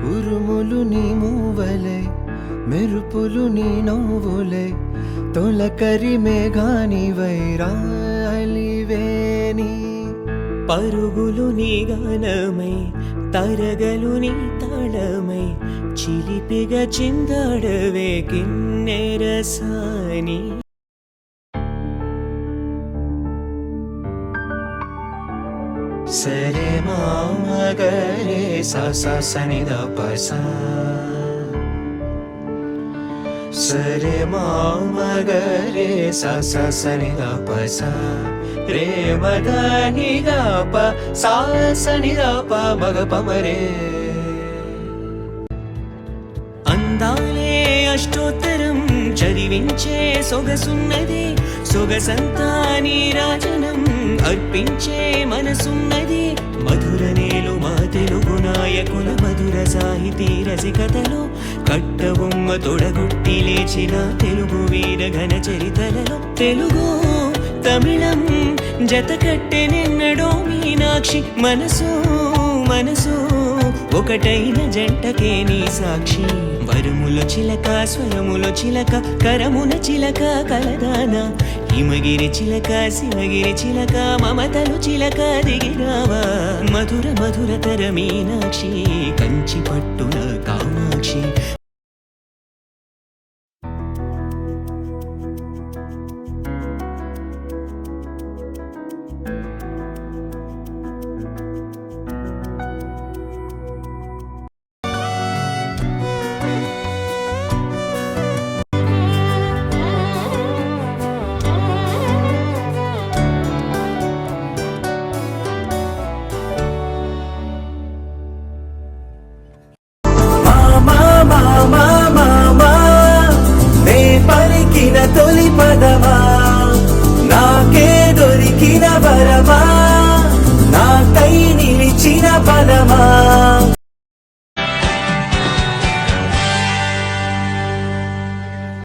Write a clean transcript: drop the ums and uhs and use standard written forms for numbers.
ఉరుములు నీ మూవలే మెరుపులు నీ నవ్వులే తొలకరి మేఘాని వైరాలివేని పరుగులు నీ గానమై తరగలు నీ తాళమై చిలిపిగా చిందాడవే కిన్నెరసాని సరే మామగరే సనిద పస సరే మామగరే సనిద పస రే మద నిద ప సనిద ప మగ పమరే అందాలే అష్టోత్తరం చదివించే సొగసున్నది సొగసంతా నీరాజనం అర్పించే మనసున్నది మధుర నేలు మా తెలుగు నాయకుల మధుర సాహితీ రసికతలో కట్టబొమ్మ తొడగొట్టి లేచిన తెలుగు వీర ఘన చరితలలో తెలుగు తమిళం జత కట్టె నిన్నడో మీనాక్షి మనసు మనసు ఒకటైన జంటకే నీ సాక్షి వరముల చిలక స్వరముల చిలక కరమున చిలక కలదాన హిమగిరి చిలక శివగిరి చిలక మమతలు చిలక దిగిరావా మధుర మధురతర మీనాక్షి కంచి పట్టున కామాక్షి తొలి పదమా నాకే దొరికిన వరమా నాకై నిలిచిన పదమా